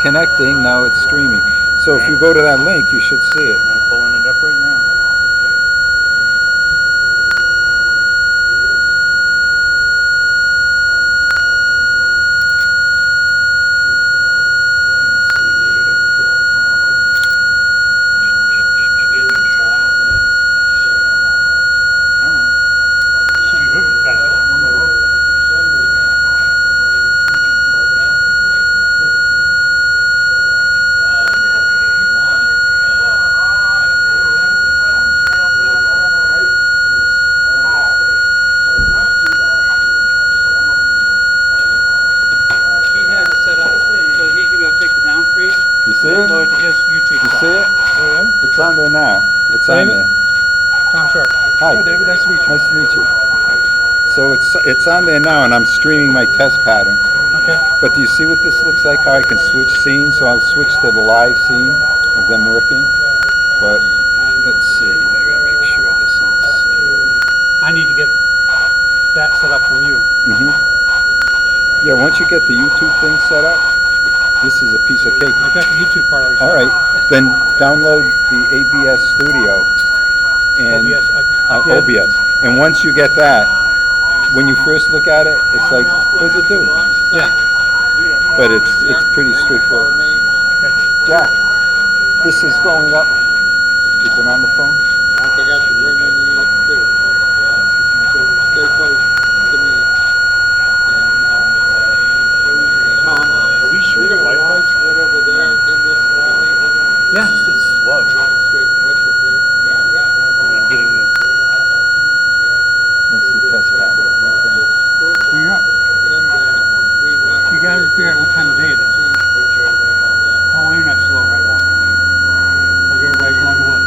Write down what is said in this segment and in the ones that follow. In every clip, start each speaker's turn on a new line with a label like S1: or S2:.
S1: connecting. Now it's streaming. So if you go to that link, you should see it.
S2: I'm pulling it up right now.
S1: Let's see, where did I put
S2: Come on. Should be moving faster. I'm on the way.
S3: He has it set up so he can be able to take the downstream
S1: You see
S3: and
S1: it?
S3: upload to his YouTube
S1: You
S3: site.
S1: see it?
S4: Oh, yeah?
S1: It's on there now. It's on
S4: David?
S1: there.
S3: Tom Sharp.
S1: Hi.
S4: Hi, David. Nice to meet you.
S1: Nice to meet you. So it's on there now, and I'm streaming my test pattern.
S3: Okay.
S1: But do you see what this looks like? How I can switch scenes? So I'll switch to the live scene of them working. But let's see. I gotta make sure this is.
S3: I need to get that set up from you.
S1: Yeah. Once you get the YouTube thing set up, this is a piece of cake.
S3: I got the YouTube part already set
S1: All
S3: up.
S1: right. Then download the ABS Studio and
S3: OBS, I did.
S1: OBS. And once you get that, when you first look at it, it's like, what does it do?
S3: Yeah.
S1: But it's pretty straightforward. Jack, this is going up. Is it on the phone?
S5: I forgot to bring in you too. So stay close to me. And Tom,
S2: Are we sure
S5: we're
S2: your
S5: going to
S2: Wi-Fi?
S5: launch right over there in this valley. We're going to
S3: Yeah.
S2: It's slow.
S5: straight with it here.
S2: I'm getting the.
S1: That's the test pattern. Okay.
S3: You're up.
S5: In that we want
S3: You got to figure out what time of day it is. Oh, internet's slow right now. Because everybody's going to work.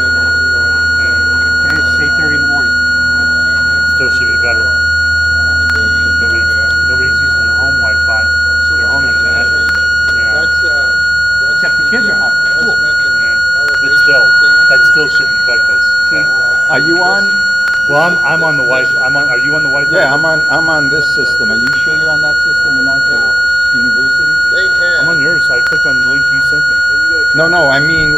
S3: Okay, it's 8:30 in the morning.
S2: Still should be better. Nobody's using their home Wi-Fi, their home internet. Yeah.
S5: That's
S3: Except the kids are hot. Cool.
S2: But still, that still shouldn't affect us. Yeah.
S1: Are you on?
S2: Well, I'm on the Wi-Fi. Are you on the Wi-Fi?
S1: Yeah, I'm on this system. Are you sure you're on that system and not the universities?
S5: They had.
S2: I'm on yours. I clicked on the link you sent me.
S1: No. I mean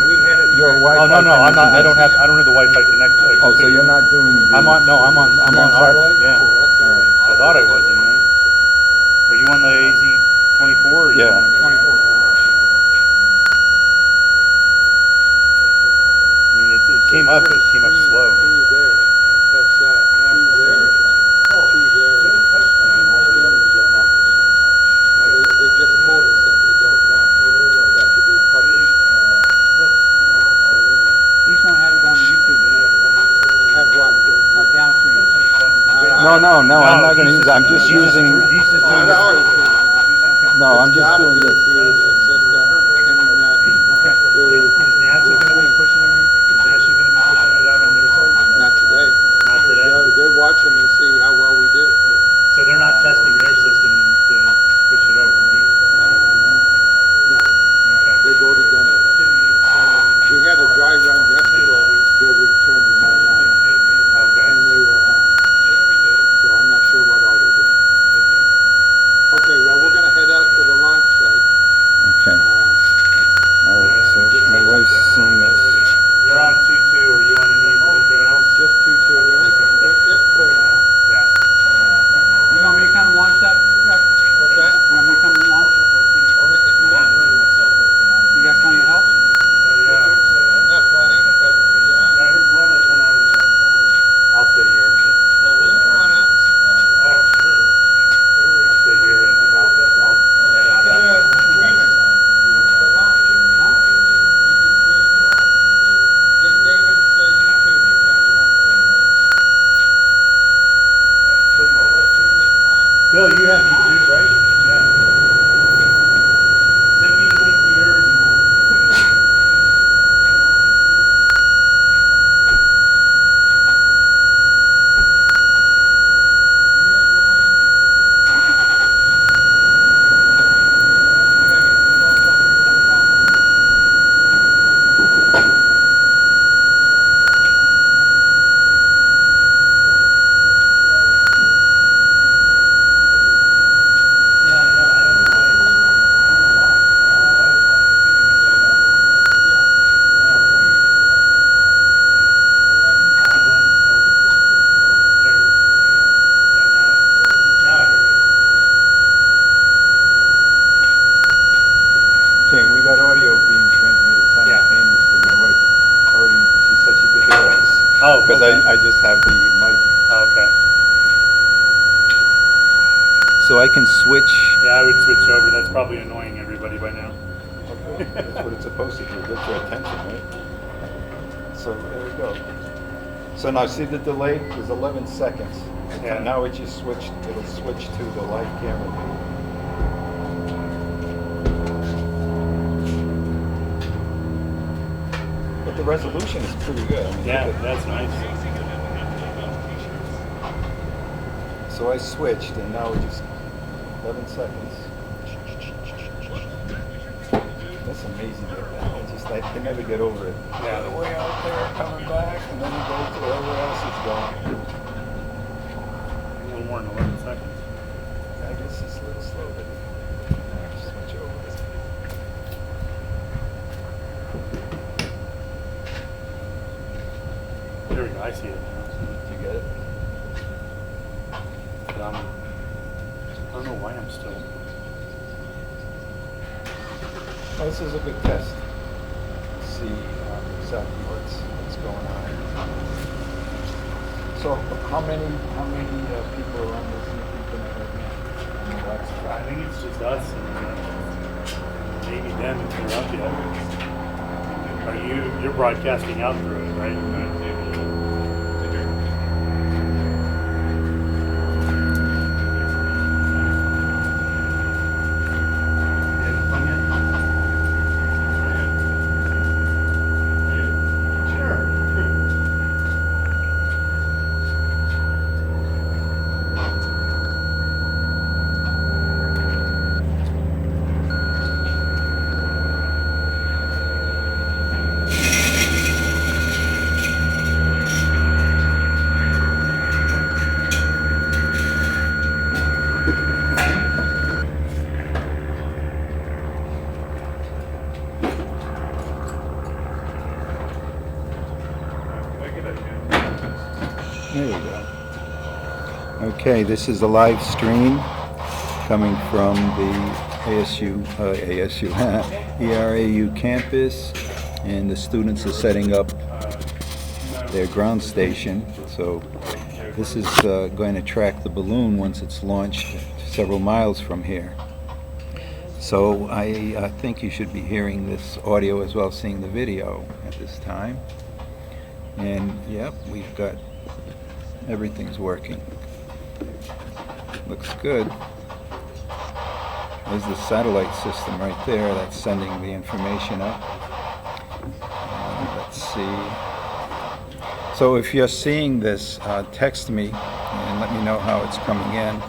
S1: your Wi-Fi.
S2: Oh no, I'm not.
S1: connection.
S2: I don't have the Wi-Fi connected.
S1: Oh, so you're not doing.
S2: I'm on. No, I'm on. I'm
S1: You're
S2: on
S1: on
S2: ours.
S1: satellite?
S2: Yeah.
S5: That's all right.
S2: I thought I was anyway. Are you on the AZ24? Or you
S1: Yeah.
S2: on the
S3: 24.
S2: I mean, it came up, but it came up slow.
S5: Two there and test that. Two there. Two there. They just told us that they don't want that to be published.
S3: He's going to have it going to YouTube today.
S5: Have what?
S3: Our downstream.
S1: No, I'm not going to use it. I'm just using.
S2: He's just doing
S5: Not
S2: this.
S5: ours.
S1: No, I'm just
S5: Gotta
S1: doing
S5: be
S1: this.
S5: through the system, internet,
S3: Okay.
S5: through.
S2: Is NASA going to be pushing it? Is NASA going to be pushing it out on their site?
S5: Not today.
S2: Not today.
S5: They're watching to see how well we do.
S2: So they're not testing their system to push it over.
S5: No,
S2: Okay.
S5: they've already done it. We had a dry run yesterday where we turned them all on,
S2: Okay.
S5: and they were on. So I'm not sure what all they're doing. Okay, well, we're gonna head out to the launch site.
S1: Okay. All right. So my wife's seeing us.
S2: You're on 2-2. Are you on anything else?
S5: Just 2-2. It's clear now.
S1: because
S2: Okay.
S1: I just have the mic.
S2: Okay.
S1: So I can switch.
S2: Yeah, I would switch over. That's probably annoying everybody by now.
S1: Okay, that's what it's supposed to do, get your attention, right? So there we go. So now see the delay? There's 11 seconds.
S2: Yeah.
S1: Now it just switched, it'll switch to the live camera view. But the resolution is pretty good. I mean,
S2: Yeah,
S1: look at-
S2: that's nice.
S1: So I switched and now it just 11 seconds. That's amazing. I can never get over it.
S2: Yeah.
S1: The way out there, coming back, and then you go to wherever else it's going.
S2: A little more than 11 seconds.
S1: I guess it's a little slow, but switch over.
S2: There we go. I see it now.
S1: Did you get it?
S2: But I don't know why I'm still.
S1: Well, this is a good test. See exactly what's going on. So how many people are on this internet right now? On the live stream?
S2: I think it's just us and maybe them if they're up yet. Are you're broadcasting out through it, right?
S1: There we go. Okay, this is a live stream coming from the ERAU campus, and the students are setting up their ground station. So this is going to track the balloon once it's launched several miles from here. So I think you should be hearing this audio as well as seeing the video at this time. And yep, we've got everything's working. Looks good. There's the satellite system right there that's sending the information up. Let's see. So if you're seeing this, text me and let me know how it's coming in.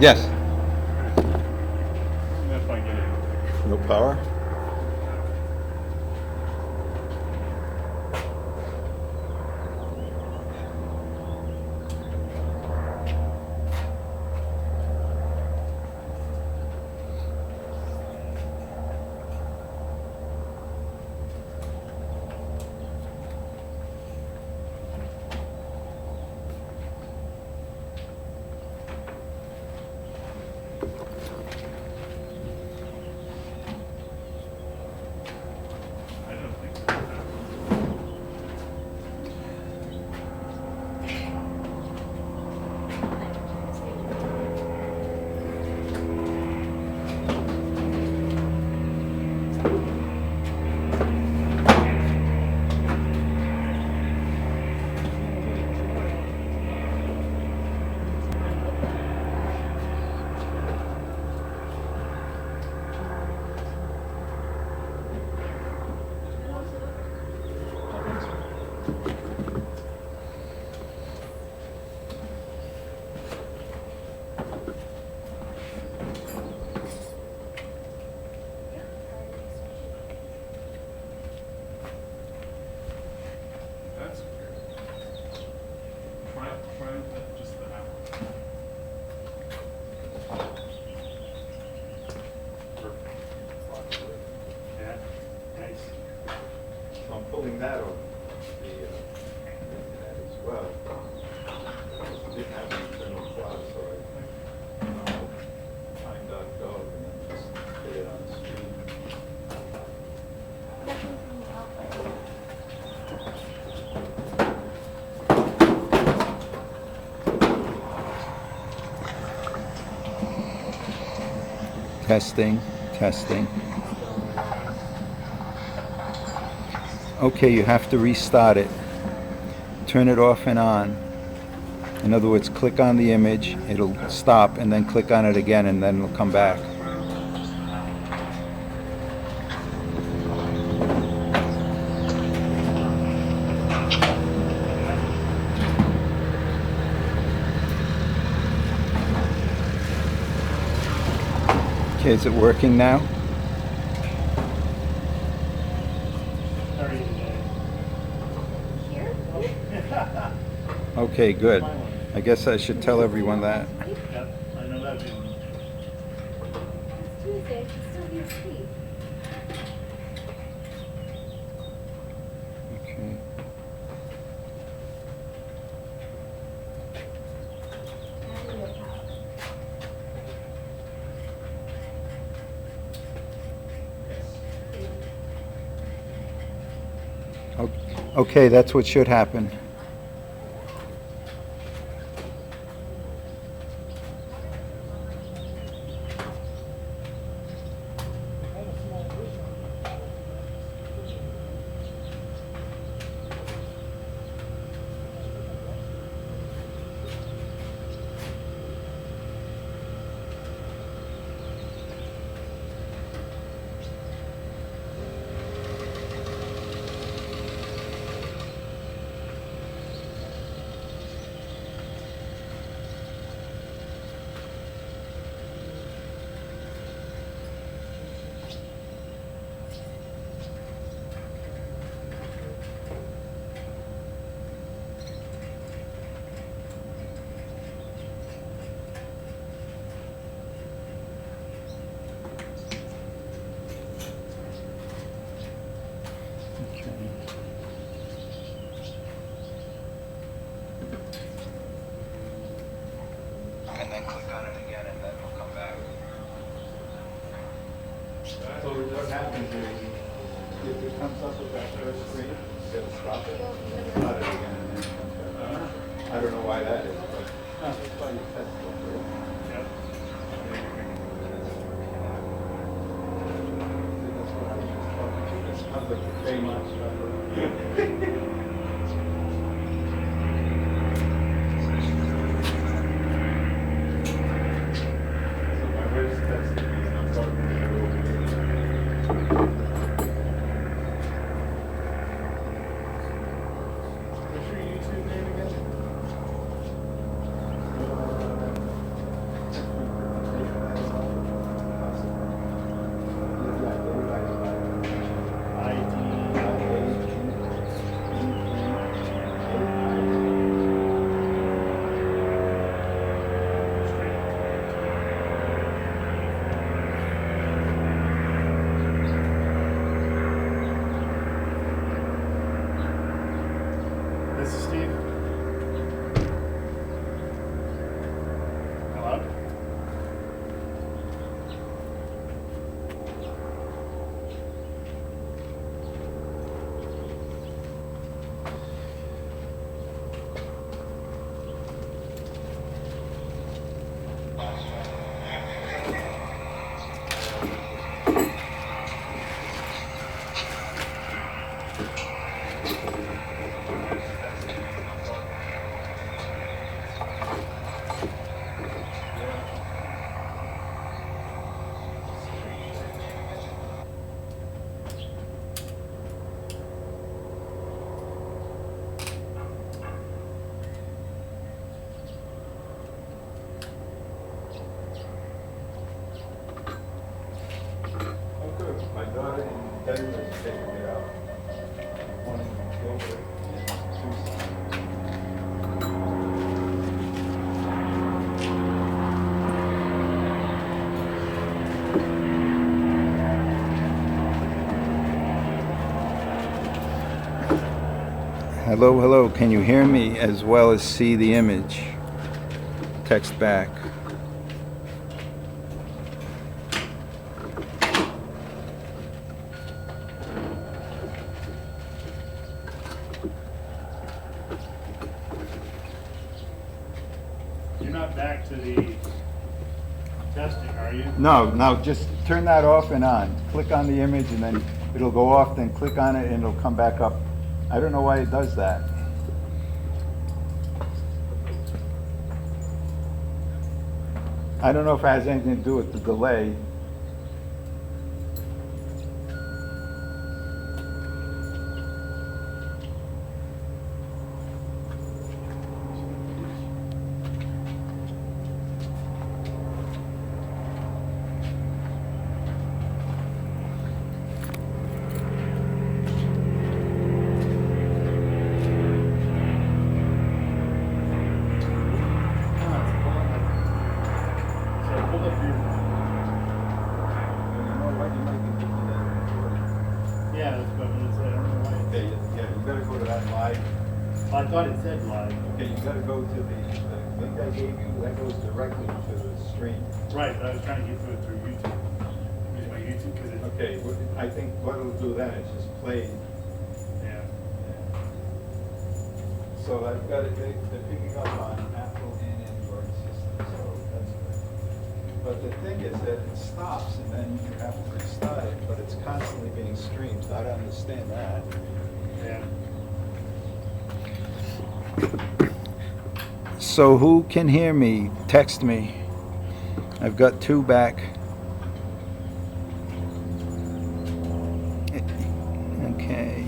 S1: Yes.
S2: If I get it.
S1: No power?
S4: That's weird. Try just the half one.
S2: Perfect. Yeah, nice.
S1: So I'm pulling that over that as well. Didn't have an internal cloud, so I find.gov and then just get it on the screen. Testing, testing. Okay, you have to restart it. Turn it off and on. In other words, click on the image, it'll stop, and then click on it again, and then it'll come back. Okay, is it working now?
S2: How are you today?
S6: Here?
S1: Okay, good. I guess I should tell everyone that.
S2: Yep, I know that feeling.
S6: It's Tuesday, I can still be asleep.
S1: Okay.
S6: Adding your power.
S1: Okay, that's what should happen. And then click on it again, and then it'll come back. So what happens is, if it comes up with that first screen, it'll stop it, start it again, and then it comes back. I don't know why that is, but that's why you test it.
S2: Yep.
S1: That's what I was just talking to. It sounds like the same stuff.
S2: What's your YouTube name again? This is Steve. Hello?
S1: Hello, hello. Can you hear me as well as see the image? Text back.
S2: You're not back to the testing, are you?
S1: No, just turn that off and on. Click on the image and then it'll go off, then click on it and it'll come back up. I don't know why it does that. I don't know if it has anything to do with the delay.
S2: Yeah, that's what I'm gonna say. I don't know why.
S1: Okay, yeah, you gotta go to that live.
S2: I thought it said live.
S1: Okay, you gotta go to the link I gave you, that goes directly to the stream.
S2: Right, but I was trying to get through YouTube. Use my YouTube because it's,
S1: Okay, I think what it'll do then is just play.
S2: yeah.
S1: So I've got it, they're picking up on Apple and Android systems, so that's good. But the thing is that it stops and then you have to restart it, but it's constantly being streamed, so I don't understand that.
S2: Yeah.
S1: So who can hear me? Text me. I've got 2 back. Okay.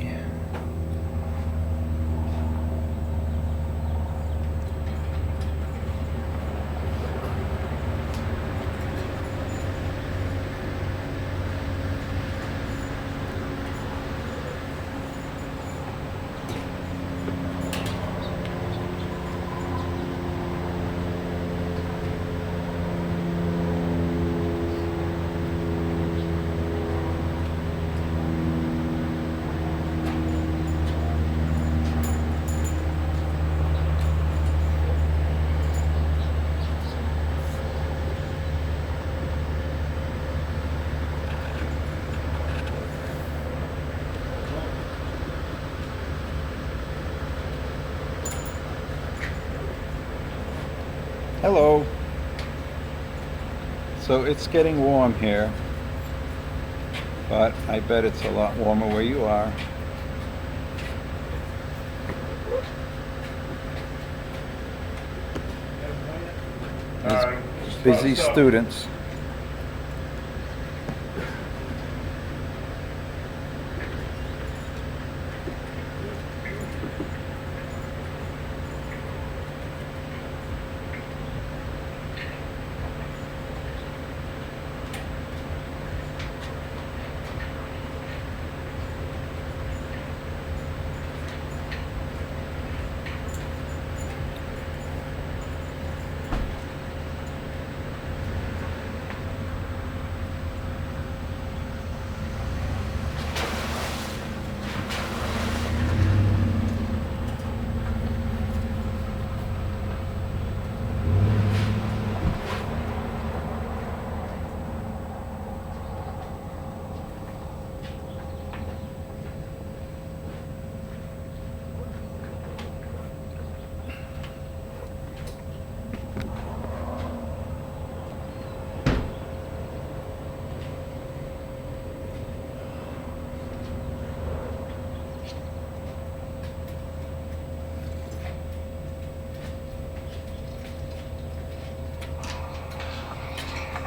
S1: Hello. So it's getting warm here, but I bet it's a lot warmer where you are. There's busy students.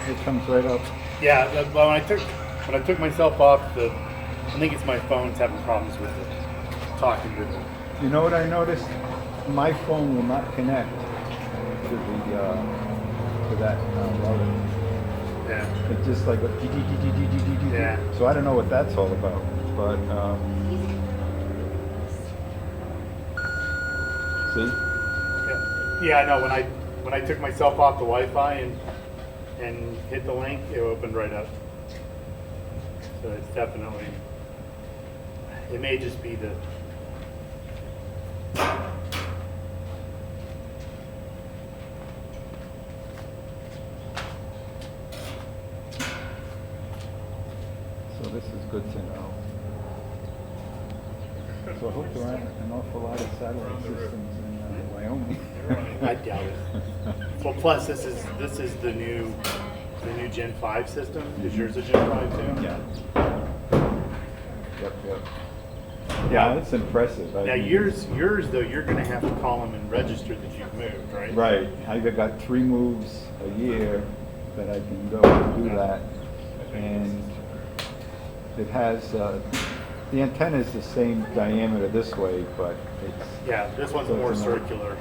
S1: It comes right up.
S2: Yeah, well, when I took myself off, I think it's my phone's having problems with it, talking with it.
S1: You know what I noticed? My phone will not connect to the to that router.
S2: Yeah.
S1: It's just like a
S2: Yeah.
S1: So I don't know what that's all about, but see.
S2: Yeah, I know. When I took myself off the Wi-Fi and hit the link, it opened right up. So it's definitely. It may just be
S1: good to know. So I hope there aren't an awful lot of satellite systems in Wyoming.
S2: I doubt it. Well, plus this is the new Gen 5 system. Is yours a Gen 5 too?
S1: Yeah. Yep, yep. Yeah, it's impressive.
S2: Now yours though, you're going to have to call them and register that you've moved, right?
S1: Right. I've got 3 moves a year that I can go and do that. And it has, the antenna is the same diameter this way, but it's...
S2: Yeah, this one's more circular.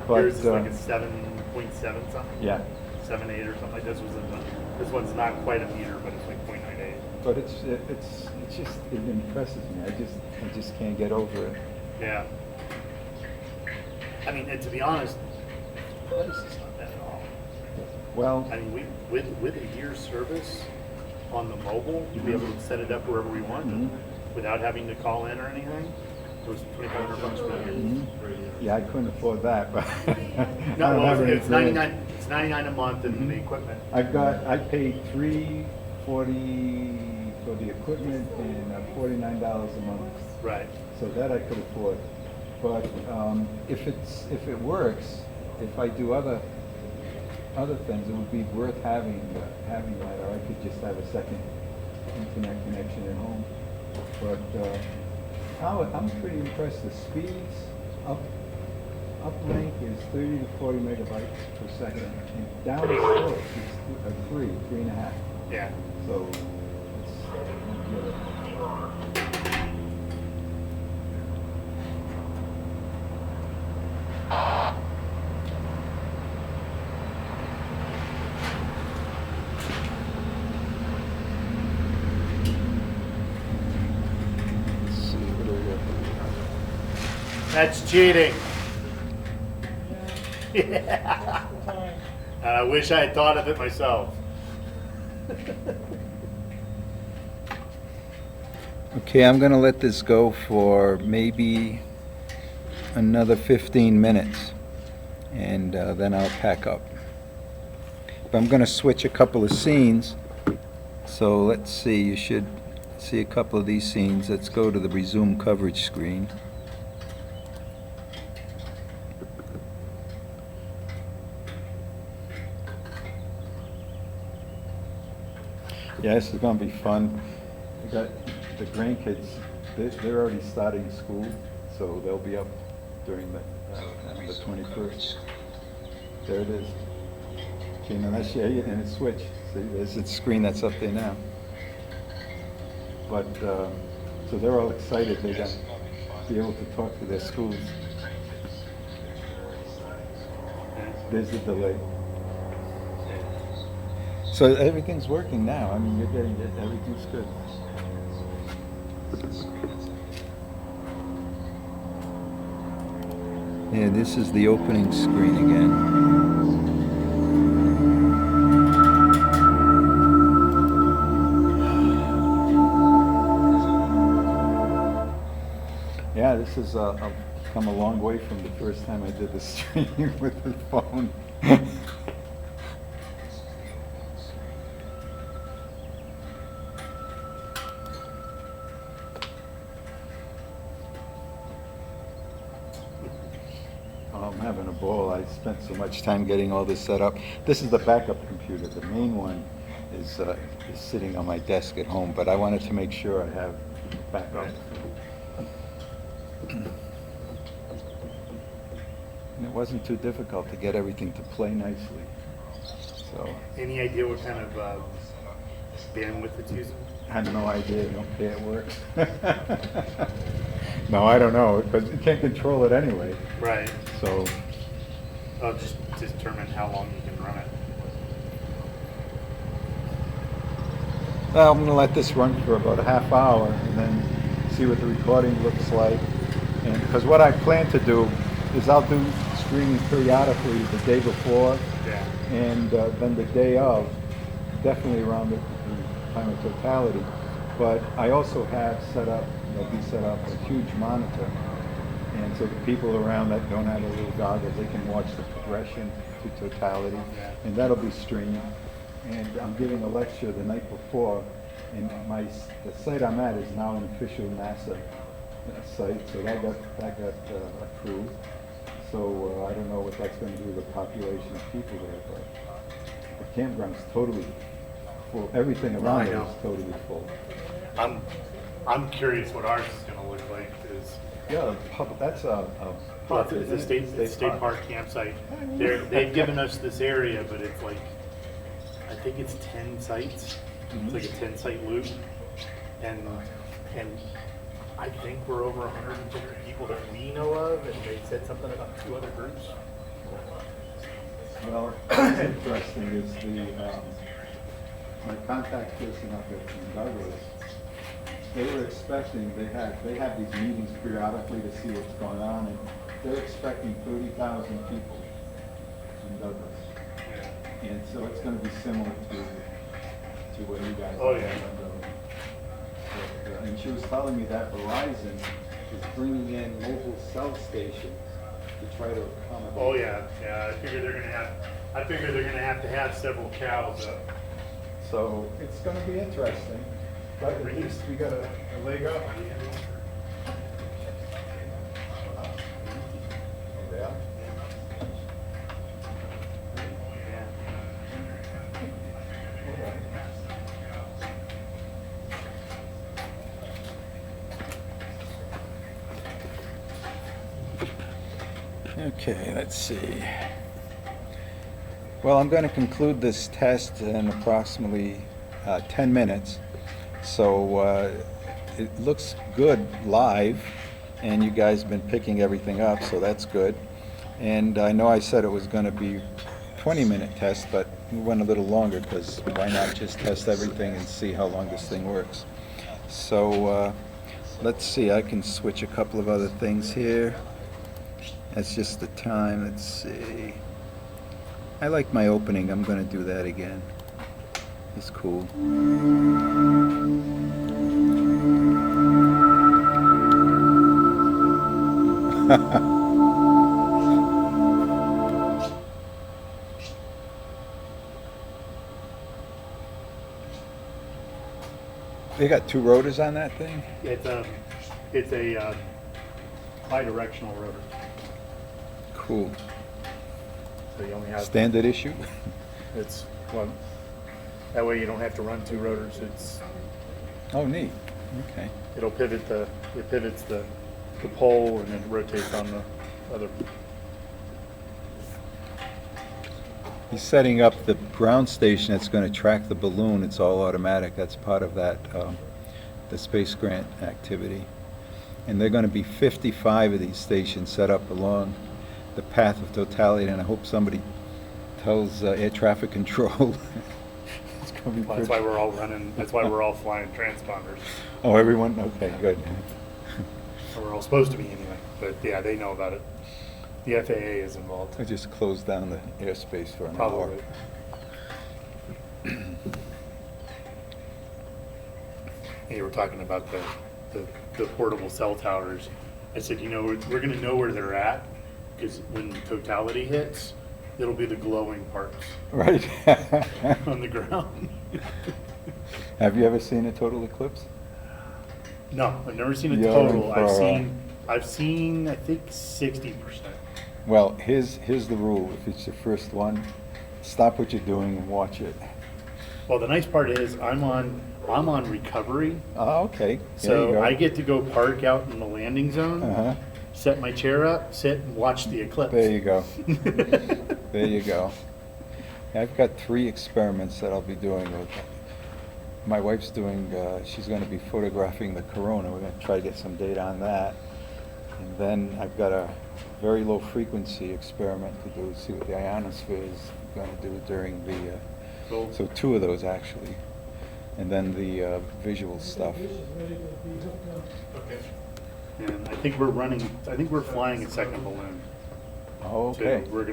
S1: But,
S2: Yours is like a 7.7 something?
S1: Yeah.
S2: 7.8 or something like this. This one's not quite a meter, but it's like 0.98.
S1: But it's just, it impresses me. I just can't get over it.
S2: Yeah. I mean, and to be honest, the price is not bad at all.
S1: Well,
S2: I mean, with a year's service on the mobile, you'd be able to set it up wherever we want without having to call in or anything. It was $2,500 for the year.
S1: yeah, I couldn't afford that, but
S2: No,
S1: I don't
S2: well,
S1: have any
S2: it's
S1: grand.
S2: 99. It's 99 a month and the equipment.
S1: I paid $340 for the equipment and $49 a month.
S2: Right.
S1: So that I could afford. But if it works, if I do other things, it would be worth having that, or I could just have a second internet connection at home. But I'm pretty impressed. The speeds uplink is 30 to 40 megabytes per second, and download is 3.5.
S2: Yeah.
S1: So it's good. Let's see, what do we got?
S2: That's cheating. Yeah. And I wish I had thought of it myself.
S1: Okay, I'm going to let this go for maybe another 15 minutes, and then I'll pack up. But I'm going to switch a couple of scenes, so let's see, you should see a couple of these scenes. Let's go to the resume coverage screen. Yeah, this is going to be fun. We got the grandkids, they're already starting school, so they'll be up during the 21st. There it is. Okay, now that's, yeah, and it's switched. See, there's a screen that's up there now. But, so they're all excited. They got to be able to talk to their schools. There's the delay. So everything's working now. I mean, you're getting it. Everything's good. Yeah, this is the opening screen again. Yeah, this is I've come a long way from the first time I did the stream with the phone. I'm having a ball. I spent so much time getting all this set up. This is the backup computer. The main one is sitting on my desk at home, but I wanted to make sure I have backup. And it wasn't too difficult to get everything to play nicely. So
S2: Any idea what kind of bandwidth it's using?
S1: I have no idea. Okay, it works. No, I don't know, because you can't control it anyway.
S2: Right.
S1: So
S2: Oh, just to determine how long you can run it.
S1: well, I'm going to let this run for about a half hour and then see what the recording looks like. And because what I plan to do is I'll do streaming periodically the day before
S2: Yeah.
S1: and then the day of, definitely around the time of totality. But I also have set up a huge monitor. And so the people around that don't have a little goggles, they can watch the progression to totality.
S2: Yeah.
S1: And that'll be streamed. And I'm giving a lecture the night before And the site I'm at is now an official NASA site, so that got approved. So I don't know what that's going to do with the population of people there, but the campground's totally full. Everything around
S2: I
S1: it
S2: know.
S1: is totally full.
S2: I'm curious what ours is gonna look like, is,
S1: Yeah, that's a
S2: well, it's a state park campsite. They've given us this area, but it's like, I think it's 10 sites. It's like a 10-site loop. And I think we're over 150 people that we know of, and they said something about 2 other groups.
S1: Well, what's interesting is my contact person up at Douglas, they were expecting, they have these meetings periodically to see what's going on, and they're expecting 30,000 people in Douglas. And so it's gonna be similar to what you guys
S2: Oh,
S1: have.
S2: yeah.
S1: And she was telling me that Verizon is bringing in mobile cell stations to try to accommodate.
S2: Oh, yeah. I figure they're gonna have to have several cows up.
S1: So it's gonna be interesting, but at least we got a leg up. Yeah. Okay, let's see. Well, I'm going to conclude this test in approximately 10 minutes. So it looks good live, and you guys have been picking everything up, so that's good. And I know I said it was going to be 20-minute test, but we went a little longer because why not just test everything and see how long this thing works. So let's see, I can switch a couple of other things here. That's just the time. Let's see. I like my opening. I'm going to do that again. It's cool. They got 2 rotors on that thing?
S2: It's a bi-directional rotor.
S1: Cool.
S2: So you only have,
S1: Standard issue?
S2: it's, well, that way you don't have to run 2 rotors.
S1: Oh, neat. Okay.
S2: It pivots the pole, and then it rotates on the other.
S1: He's setting up the ground station that's going to track the balloon. It's all automatic. That's part of that, the space grant activity. And there are going to be 55 of these stations set up along the path of totality, and I hope somebody tells air traffic control. It's going to be
S2: Well, that's why we're all running. That's why we're all flying transponders.
S1: Oh, everyone? Okay, good.
S2: Or we're all supposed to be anyway. But yeah, they know about it. The FAA is involved.
S1: I just closed down the airspace for an
S2: Probably.
S1: hour.
S2: Hey, we're talking about the portable cell towers. I said, we're going to know where they're at, because when totality hits, it'll be the glowing parts
S1: Right.
S2: on the ground.
S1: Have you ever seen a total eclipse?
S2: No, I've never seen a
S1: You're
S2: total.
S1: in for,
S2: I've seen I think 60%.
S1: Well, here's the rule. If it's your first one, stop what you're doing and watch it.
S2: Well, the nice part is I'm on recovery,
S1: Oh, okay. There you
S2: so
S1: go.
S2: I get to go park out in the landing zone,
S1: Uh-huh.
S2: set my chair up, sit and watch the eclipse.
S1: There you go. There you go. I've got 3 experiments that I'll be doing with. My wife's doing, she's going to be photographing the corona. We're going to try to get some data on that. And then I've got a very low frequency experiment to do, see what the ionosphere is going to do during the,
S2: Cool.
S1: so 2 of those actually. And then the visual stuff.
S2: Okay. And I think we're flying a second balloon.
S1: Oh, okay.
S2: too. We're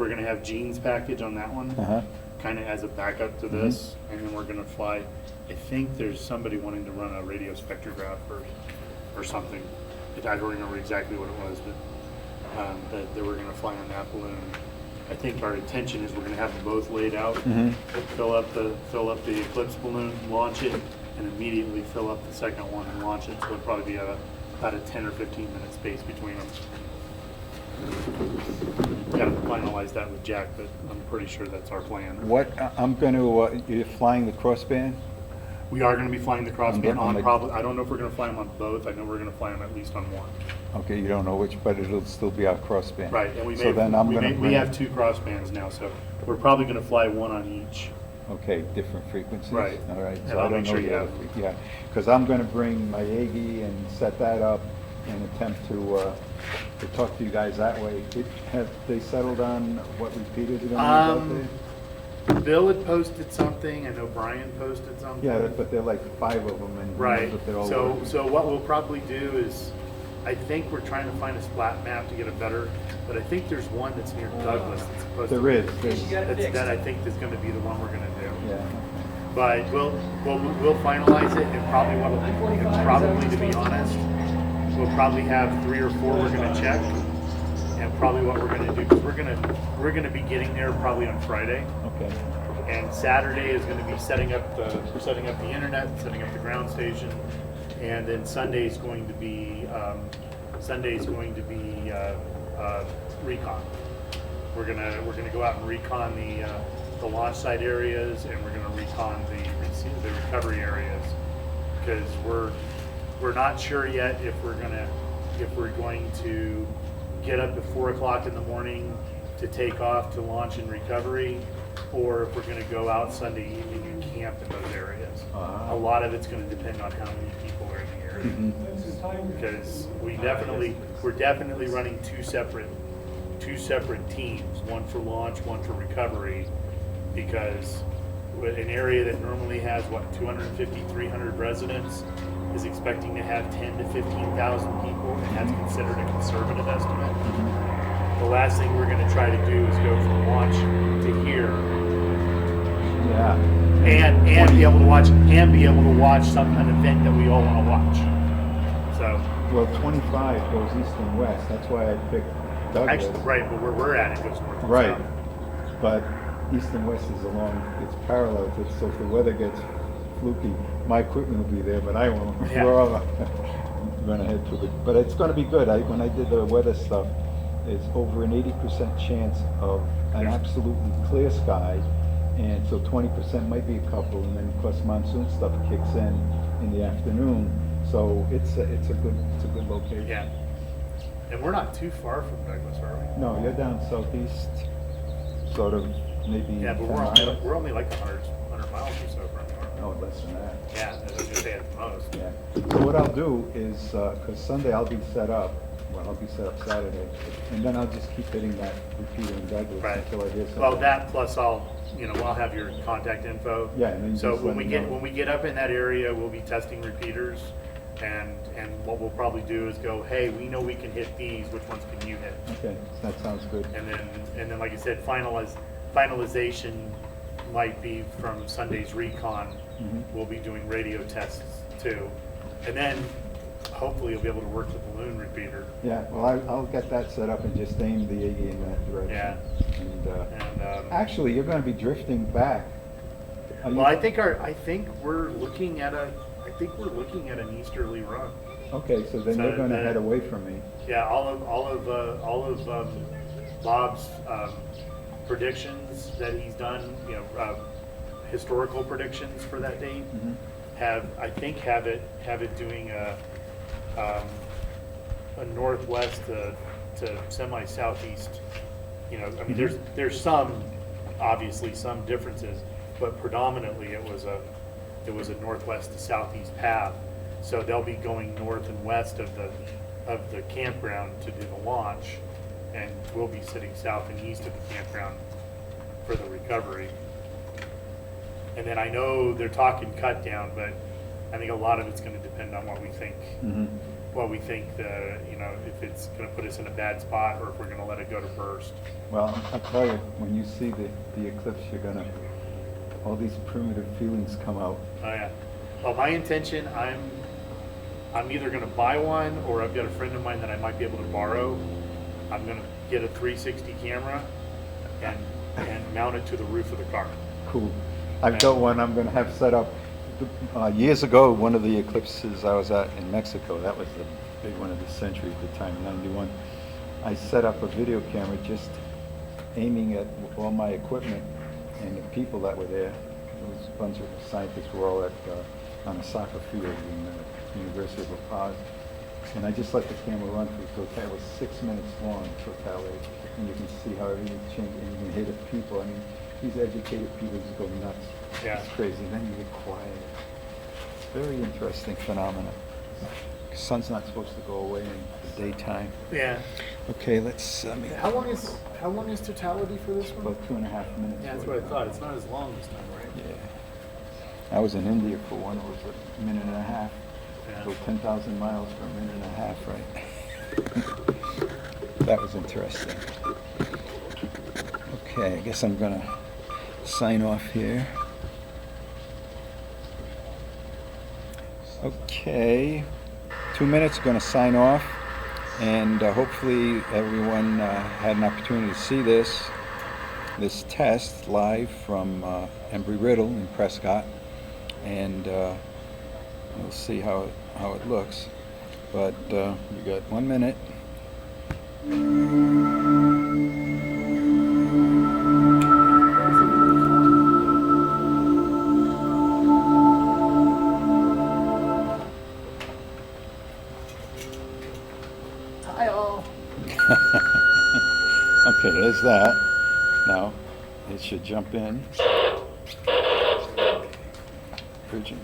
S2: gonna have Gene's package on that one,
S1: Uh-huh.
S2: kind of as a backup to this, and then we're gonna fly. I think there's somebody wanting to run a radio spectrograph or something. I don't remember exactly what it was, but that we're gonna fly on that balloon, I think our intention is we're gonna have them both laid out.
S1: Mhm.
S2: Fill up the Eclipse balloon, launch it, and immediately fill up the second one and launch it. So it'll probably be about a 10 or 15 minute space between them. Gotta finalize that with Jack, but I'm pretty sure that's our plan.
S1: I'm going to, you're flying the crossband?
S2: We are gonna be flying the crossband
S1: On
S2: on
S1: the-
S2: probably, I don't know if we're gonna fly them on both. I know we're gonna fly them at least on one.
S1: Okay, you don't know which, but it'll still be our crossband.
S2: Right, and we
S1: So then I'm gonna
S2: we
S1: bring-
S2: have 2 crossbands now, so we're probably gonna fly one on each.
S1: Okay, different frequencies?
S2: Right.
S1: All right,
S2: And
S1: so
S2: I'll
S1: I don't
S2: make
S1: know
S2: sure you
S1: the other,
S2: have-
S1: yeah, because I'm going to bring my Aggie and set that up and attempt to talk to you guys that way. Have they settled on what repeaters are going to be out there?
S2: Bill had posted something, I know Brian posted something.
S1: Yeah, but they're like 5 of them and
S2: Right,
S1: but they're all
S2: so,
S1: working.
S2: so what we'll probably do is, I think we're trying to find a splat map to get a better, but I think there's one that's near Douglas that's supposed to.
S1: There is, there's,
S2: That I think is gonna be the one we're gonna do.
S1: yeah.
S2: But we'll finalize it, and probably, to be honest, we'll probably have 3 or 4 we're gonna check. And probably what we're gonna do, because we're gonna be getting there probably on Friday.
S1: Okay,
S2: And Saturday is going to be setting up the internet, setting up the ground station, and then Sunday is going to be recon. We're gonna go out and recon the launch site areas, and we're gonna recon the recovery areas, because we're not sure yet if we're going to get up at 4 o'clock in the morning to take off to launch and recovery, or if we're going to go out Sunday evening and camp in those areas. A lot of it's going to depend on how many people are in the area. Because we're definitely running two separate teams, one for launch, one for recovery, because an area that normally has 250, 300 residents is expecting to have 10 to 15,000 people, and that's considered a conservative estimate. The last thing we're going to try to do is go from launch to here,
S1: yeah.
S2: and be able to watch an event that we all want to watch. So
S1: Well, 25 goes east and west, that's why I picked Douglas.
S2: actually, right, but where we're at, it goes north and
S1: Right,
S2: south.
S1: but east and west is it's parallel to it, so if the weather gets fluky, my equipment will be there, but I won't.
S2: Yeah.
S1: We're all gonna head to but it's gonna be good. When I did the weather stuff, it's over an 80% chance of an absolutely clear sky, and so 20% might be a couple, and then of course monsoon stuff kicks in the afternoon. So it's a good location.
S2: Yeah, and we're not too far from Douglas, are we?
S1: No, you're down southeast, sort of maybe.
S2: Yeah, but
S1: 10 miles.
S2: we're only like 100 miles or so from here.
S1: No, less than that.
S2: Yeah, I was gonna say at the most.
S1: Yeah. So what I'll do is, because Sunday I'll be set up, well, I'll be set up Saturday, and then I'll just keep hitting that repeater in Douglas
S2: Right.
S1: until I hear something.
S2: Well, that plus I'll have your contact info.
S1: Yeah, and then you
S2: So
S1: just
S2: when
S1: let
S2: we
S1: me know.
S2: when we get up in that area, we'll be testing repeaters, and what we'll probably do is go, hey, we know we can hit these. Which ones can you hit?
S1: Okay, that sounds good.
S2: And then like I said, finalization might be from Sunday's recon.
S1: Mhm.
S2: We'll be doing radio tests too, and then hopefully you'll be able to work the balloon repeater.
S1: Yeah, well, I'll get that set up and just aim the Iggy in that direction.
S2: Yeah.
S1: And,
S2: And
S1: actually, you're going to be drifting back. Are you-
S2: well, I think we're looking at an easterly run.
S1: Okay, so then
S2: So
S1: you're going to
S2: the-
S1: head away from me.
S2: Yeah, all of Bob's predictions that he's done, historical predictions for that date,
S1: Mhm.
S2: have it doing a northwest to semi southeast. There's obviously some differences, but predominantly it was a northwest to southeast path. So they'll be going north and west of the campground to do the launch, and we'll be sitting south and east of the campground for the recovery. And then I know they're talking cut down, but I think a lot of it's going to depend on what we think.
S1: Mhm.
S2: If it's going to put us in a bad spot, or if we're going to let it go to burst.
S1: Well, I'll tell you, when you see the eclipse, you're going to, all these primitive feelings come out.
S2: Oh yeah. Well, my intention, I'm either going to buy one, or I've got a friend of mine that I might be able to borrow. I'm going to get a 360 camera, and mount it to the roof of the car.
S1: Cool. I've got one I'm going to have set up. Years ago, one of the eclipses I was at in Mexico, that was the big one of the century at the time, 91. I set up a video camera just aiming at all my equipment and the people that were there. There was a bunch of scientists were all at on a soccer field in the University of La Paz. And I just let the camera run through total. It was 6 minutes long, totality. And you can see how everything's changing. And you can hear the people. I mean, these educated people just go nuts.
S2: Yeah.
S1: It's crazy. Then you get quiet. Very interesting phenomena. The sun's not supposed to go away in the daytime.
S2: Yeah.
S1: Okay, let's.
S7: How long is totality for this one?
S1: About 2.5 minutes.
S2: Yeah, that's what I thought. It's not as long this time, right?
S1: Yeah. I was in India for one. It was a minute and a half.
S2: Yeah.
S1: So 10,000 miles for a minute and a half, right? That was interesting. Okay, I guess I'm gonna sign off here. Okay, 2 minutes, gonna sign off. And hopefully everyone had an opportunity to see this test live from Embry-Riddle in Prescott. And we'll see how it looks. But you got 1 minute.
S7: Hi all.
S1: Okay, there's that. Now it should jump in. Virgin.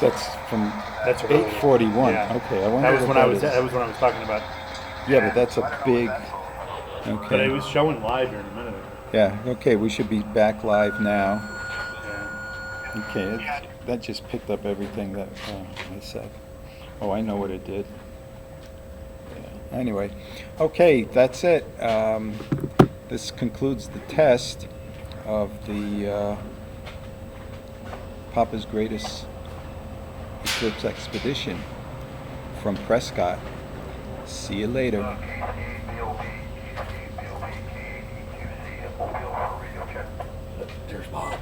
S1: That's from
S2: That's early.
S1: 8:41.
S2: Yeah.
S1: Okay, I wonder
S2: That was
S1: what
S2: when I
S1: that
S2: was.
S1: is.
S2: That was when I was talking about.
S1: Yeah, but that's a big.
S2: But it
S1: Okay.
S2: was showing live here in a minute.
S1: Yeah. Okay, we should be back live now.
S2: Yeah.
S1: Okay, that just picked up everything that I said. Oh, I know what it did. Yeah. Anyway, okay, that's it. This concludes the test of the Papa's Greatest Eclipse Expedition from Prescott. See you later.
S7: There's Bob.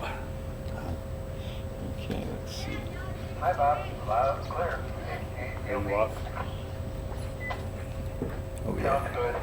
S1: Okay, let's see.
S8: Hi, Bob. Loud and clear.
S2: Are you off?
S1: Oh,
S8: Sounds
S1: yeah.
S8: good.